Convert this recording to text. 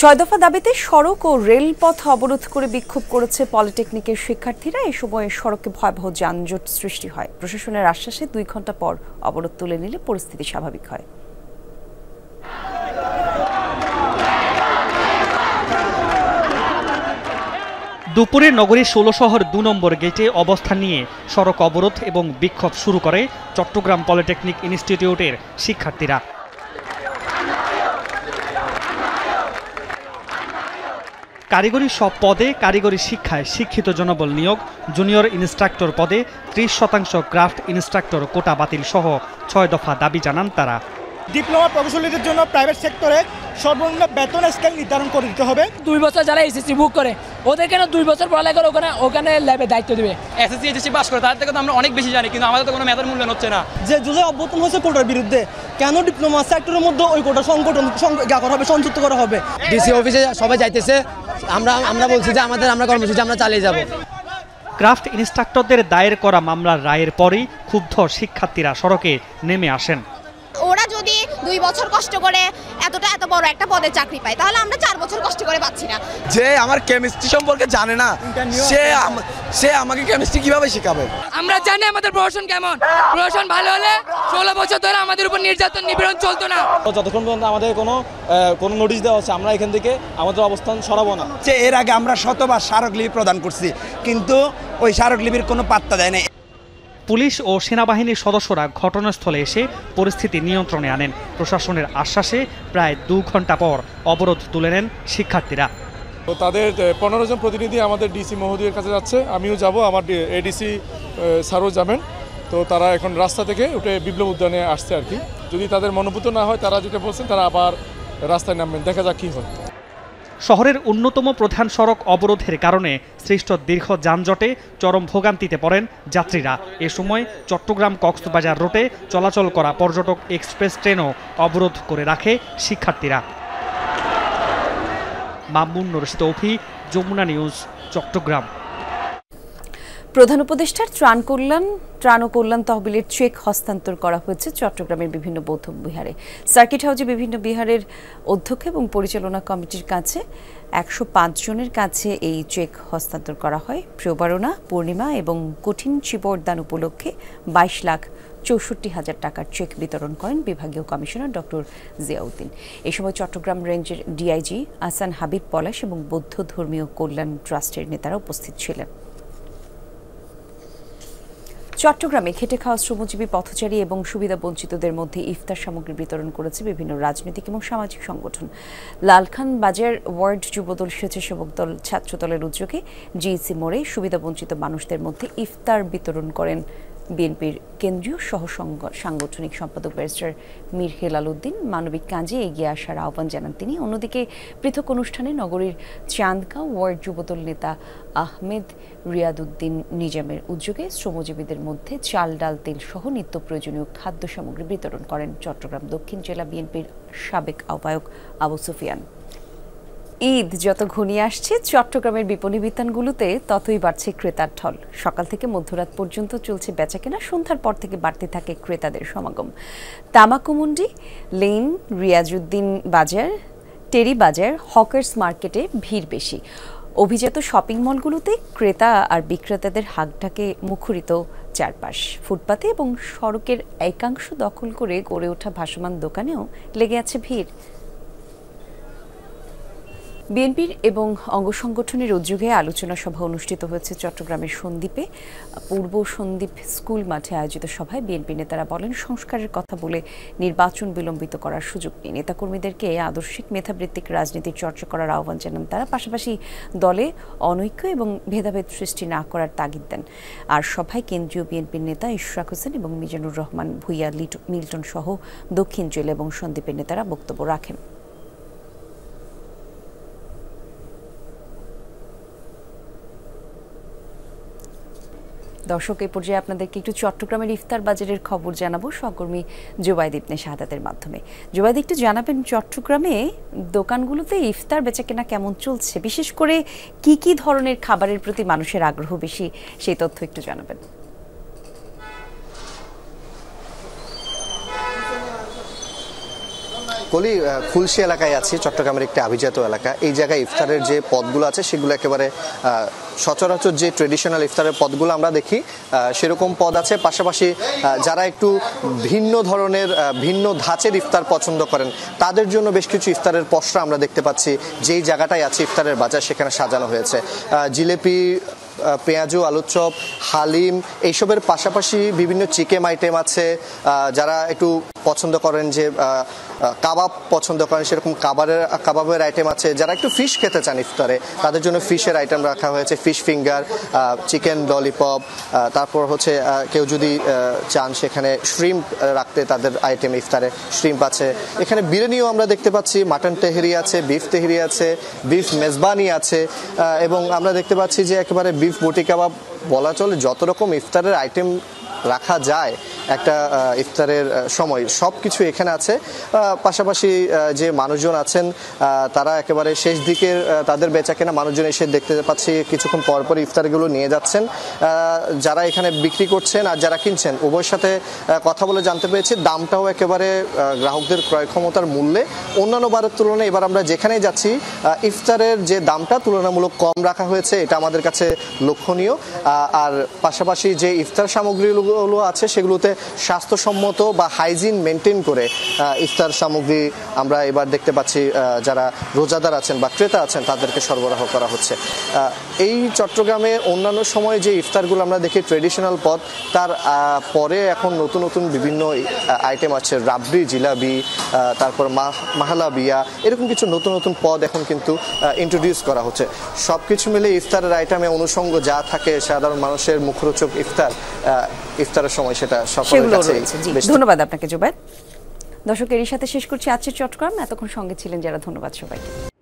ছয় দফা দাবিতে সড়ক ও রেলপথ অবরোধ করে বিক্ষোভ করেছে পলিটেকনিকের শিক্ষার্থীরা। এই সময় সড়কে ভয়াবহ যানজট সৃষ্টি হয়। প্রশাসনের আশ্বাসে 2 ঘন্টা পর অবরোধ তুলে নিলে পরিস্থিতি স্বাভাবিক হয়। দুপুরে নগরীর 16 শহর 2 নম্বর গেটে অবস্থান নিয়ে সড়ক অবরোধ এবং বিক্ষোভ শুরু করে চট্টগ্রাম পলিটেকনিক ইনস্টিটিউটের শিক্ষার্থীরা। কারিগরি সব পদে কারিগরি শিক্ষায় শিক্ষিত জনবল নিয়োগ, জুনিয়র ইনস্ট্রাক্টর পদে 30% ক্রাফট ইনস্ট্রাক্টর কোটা বাতিল সহ 6 দফা দাবি জানান তারা। ডিপ্লোমা প্রকৌশলীদের জন্য প্রাইভেট সেক্টরে সর্বনিম্ন বেতন স্কেল নির্ধারণ করে দিতে হবে। 2 বছর যারা এসএসসি বুক করে ওদের কেন 2 বছর পড়ালেখা করে ওখানে ল্যাবে দায়িত্ব দেবে। এসএসসি এইচএসসি পাস করে তাদের থেকে তো আমরা অনেক বেশি জানি, কিন্তু আমাদের তো কোনো মেধার মূল্যায়ন হচ্ছে না। যে জুলাই অভ্যুত্থান হয়েছে কোটার বিরুদ্ধে, কেন ডিপ্লোমা সেক্টরের মধ্যে ওই কোটা সংযুক্ত করা হবে? ডিসি অফিসে সবাই যাইতেছে, আমরা বলছি যে আমরা কর্মসূচি আমরা চালিয়ে যাব। ক্রাফট ইনস্ট্রাক্টরদের দায়ের করা মামলার রায়ের পরেই ক্ষুব্ধ শিক্ষার্থীরা সড়কে নেমে আসেন। ওরা যদি 2 বছর কষ্ট করে এত বড় একটা পদে চাকরি পায়, তাহলে আমরা 4 বছর কষ্ট করে পাচ্ছি না। যে আমার কেমিস্ট্রি সম্পর্কে জানে না, সে আমাকে কেমিস্ট্রি কিভাবে শেখাবে? আমরা জানি আমাদের প্রশাসন কেমন। প্রশাসন ভালো হলে 16 বছর ধরে আমাদের উপর নির্যাতন নিপীড়ন চলতো না। যতক্ষণ পর্যন্ত আমাদের কোনো নোটিশ দেওয়া হচ্ছে, আমরা এখান থেকে আমাদের অবস্থান সরাবো না। যে এর আগে আমরা শতবার স্মারকলিপি প্রদান করছি, কিন্তু ওই স্মারকলিপির কোনো পাত্তা দেয় না। পুলিশ ও সেনাবাহিনীর সদস্যরা ঘটনাস্থলে এসে পরিস্থিতি নিয়ন্ত্রণে আনেন। প্রশাসনের আশ্বাসে প্রায় 2 ঘন্টা পর অবরোধ তুলে নেন শিক্ষার্থীরা। তো তাদের 15 জন প্রতিনিধি আমাদের ডিসি মহোদয়ের কাছে যাচ্ছে, আমিও যাব, আমার এডিসি স্যারও যাবেন। তো তারা এখন রাস্তা থেকে উঠে বিপ্লব উদ্যানে আসছে আর কি। যদি তাদের মনোভূত না হয়, তারা যেটা বলছেন, তারা আবার রাস্তায় নামবেন, দেখা যাক কী হয়। শহরের অন্যতম প্রধান সড়ক অবরোধের কারণে সৃষ্ট দীর্ঘ যানজটে চরম ভোগান্তিতে পড়েন যাত্রীরা। এ সময় চট্টগ্রাম কক্সবাজার রুটে চলাচল করা পর্যটক এক্সপ্রেস ট্রেনও অবরোধ করে রাখে শিক্ষার্থীরা। মামুন রশিদ তৌফি, যমুনা নিউজ, চট্টগ্রাম। প্রধান উপদেষ্টার ত্রাণ ও কল্যাণ তহবিলের চেক হস্তান্তর করা হয়েছে চট্টগ্রামের বিভিন্ন বৌদ্ধ বিহারে। সার্কিট হাউসে বিভিন্ন বিহারের অধ্যক্ষ এবং পরিচালনা কমিটির কাছে 105 জনের কাছে এই চেক হস্তান্তর করা হয়। প্রবারণা, পূর্ণিমা এবং কঠিন চিবরদান উপলক্ষে 22,64,000 টাকার চেক বিতরণ করেন বিভাগীয় কমিশনার ডক্টর জিয়াউদ্দিন। এই সময় চট্টগ্রাম রেঞ্জের ডিআইজি আহসান হাবিব পলাশ এবং বৌদ্ধ ধর্মীয় কল্যাণ ট্রাস্টের নেতারা উপস্থিত ছিলেন। চট্টগ্রামে খেটে খাওয়া শ্রমজীবী পথচারী এবং সুবিধা বঞ্চিতদের মধ্যে ইফতার সামগ্রী বিতরণ করেছে বিভিন্ন রাজনৈতিক এবং সামাজিক সংগঠন। লালখান বাজার ওয়ার্ড যুবদল, স্বেচ্ছাসেবক দল, ছাত্রদলের উদ্যোগে জিইসি মোড়ে সুবিধা বঞ্চিত মানুষদের মধ্যে ইফতার বিতরণ করেন বিএনপির কেন্দ্রীয় সহ সাংগঠনিক সম্পাদক ব্যারিস্টার মীর হেলাল উদ্দিন। মানবিক কাজে এগিয়ে আসার আহ্বান জানান তিনি। অন্যদিকে পৃথক অনুষ্ঠানে নগরীর চান্দগাঁও ওয়ার্ড যুবদল নেতা আহমেদ রিয়াদউদ্দিন নিজামের উদ্যোগে শ্রমজীবীদের মধ্যে চাল, ডাল, তেল সহ নিত্য প্রয়োজনীয় খাদ্য সামগ্রী বিতরণ করেন চট্টগ্রাম দক্ষিণ জেলা বিএনপির সাবেক আহ্বায়ক আবু সুফিয়ান। ঈদ যত ঘনিয়ে আসছে, চট্টগ্রামের বিপণী বিতানগুলোতে ততই বাড়ছে ক্রেতার ঢল। সকাল থেকে মধ্যরাত পর্যন্ত চলছে বেচাকেনা। সন্ধ্যার পর থেকে বাড়তে থাকে ক্রেতাদের সমাগম। তামাকুমুন্ডি লেন, রিয়াজউদ্দিন বাজার, টেরি বাজার, হকার্স মার্কেটে ভিড় বেশি। অভিজাত শপিং মলগুলোতে ক্রেতা আর বিক্রেতাদের হাঁকডাকে মুখরিত চারপাশ। ফুটপাতে এবং সড়কের একাংশ দখল করে গড়ে ওঠা ভাসমান দোকানেও লেগে আছে ভিড়। বিএনপির এবং অঙ্গ সংগঠনের উদ্যোগে আলোচনা সভা অনুষ্ঠিত হয়েছে চট্টগ্রামের সন্দ্বীপে। পূর্ব সন্দ্বীপ স্কুল মাঠে আয়োজিত সভায় বিএনপি নেতারা বলেন, সংস্কারের কথা বলে নির্বাচন বিলম্বিত করার সুযোগ নেই। নেতাকর্মীদেরকে আদর্শিক মেধাভিত্তিক রাজনীতির চর্চা করার আহ্বান জানান তারা। পাশাপাশি দলে অনৈক্য এবং ভেদাভেদ সৃষ্টি না করার তাগিদ দেন। আর সভায় কেন্দ্রীয় বিএনপির নেতা ইশরাক হোসেন এবং মিজানুর রহমান ভূঁইয়া মিল্টন সহ দক্ষিণ জেলা এবং সন্দ্বীপের নেতারা বক্তব্য রাখেন। দর্শক, এই পর্যায়ে আপনাদেরকে একটু চট্টগ্রামের ইফতার বাজারের খবর জানাবো সহকর্মী জুবাইদ ইবনে শাহাদাতের মাধ্যমে। জুবাইদ, একটু জানাবেন চট্টগ্রামে দোকানগুলোতে ইফতার বেচাকেনা কেমন চলছে, বিশেষ করে কি কি ধরনের খাবারের প্রতি মানুষের আগ্রহ বেশি, সেই তথ্য একটু জানাবেন। কলি খুলশি এলাকায় আছি, চট্টগ্রামের একটি আভিজাত এলাকা। এই জায়গায় ইফতারের যে পদগুলো আছে সেগুলো একেবারে সচরাচর যে ট্রেডিশনাল ইফতারের পদগুলো আমরা দেখি সেরকম পদ আছে। পাশাপাশি যারা একটু ভিন্ন ধরনের ভিন্ন ধাঁচের ইফতার পছন্দ করেন তাদের জন্য বেশ কিছু ইফতারের পসরা আমরা দেখতে পাচ্ছি। যেই জায়গাটায় আছে ইফতারের বাজার সেখানে সাজানো হয়েছে। জিলেপি, পেঁয়াজু, আলুর চপ, হালিম এইসবের পাশাপাশি বিভিন্ন চিকেন আইটেম আছে। যারা একটু পছন্দ করেন যে কাবাব পছন্দ করেন সেরকম কাবাবের আইটেম আছে। যারা একটু ফিশ খেতে চান ইফতারে তাদের জন্য ফিশের আইটেম রাখা হয়েছে, ফিশ ফিঙ্গার, চিকেন ললিপপ। তারপর হচ্ছে কেউ যদি চান সেখানে শ্রিম্প রাখতে তাদের আইটেম ইফতারে শ্রিম্প আছে। এখানে বিরিয়ানিও আমরা দেখতে পাচ্ছি, মাটন তেহেরি আছে, বিফ তেহেরি আছে, বিফ মেজবানি আছে এবং আমরা দেখতে পাচ্ছি যে একেবারে বিফ বটি কাবাব বলা চলে যত রকম ইফতারের আইটেম রাখা যায় একটা ইফতারের সময় সব কিছু এখানে আছে। পাশাপাশি যে মানুষজন আছেন তারা একেবারে শেষ দিকের তাদের বেচাকেনা মানুষজন এসে দেখতে পাচ্ছি কিছুক্ষণ পরপর ইফতারগুলো নিয়ে যাচ্ছেন। যারা এখানে বিক্রি করছেন আর যারা কিনছেন উভয়ের সাথে কথা বলে জানতে পেরেছি দামটাও একেবারে গ্রাহকদের ক্রয় ক্ষমতার মূল্যে অন্যান্য বারের তুলনায় এবার আমরা যেখানেই যাচ্ছি ইফতারের যে দামটা তুলনামূলক কম রাখা হয়েছে, এটা আমাদের কাছে লক্ষণীয়। আর পাশাপাশি যে ইফতার সামগ্রীগুলো আছে সেগুলোতে স্বাস্থ্যসম্মত বা হাইজিন মেনটেন করে ইফতার সামগ্রী আমরা এবার দেখতে পাচ্ছি যারা রোজাদার আছেন বা ক্রেতা আছেন তাদেরকে সরবরাহ করা হচ্ছে। এই চট্টগ্রামে অন্যান্য সময় যে ইফতারগুলো আমরা দেখি ট্রেডিশনাল পদ, তার পরে এখন নতুন নতুন বিভিন্ন আইটেম আছে, রাবড়ি, জিলাবি, তারপর মাহালাবিয়া, এরকম কিছু নতুন নতুন পদ এখন কিন্তু ইন্ট্রোডিউস করা হচ্ছে। সব কিছু মিলে ইফতারের আইটেমে অনুষঙ্গ যা থাকে সাধারণ মানুষের মুখরোচক ইফতারের সময় সেটা সকলের কাছে। ধন্যবাদ আপনাকে জুবায়ের। দর্শক, এরই সাথে শেষ করছি আজকের চট্টগ্রাম। এতক্ষণ সঙ্গে ছিলেন যারা, ধন্যবাদ সবাইকে।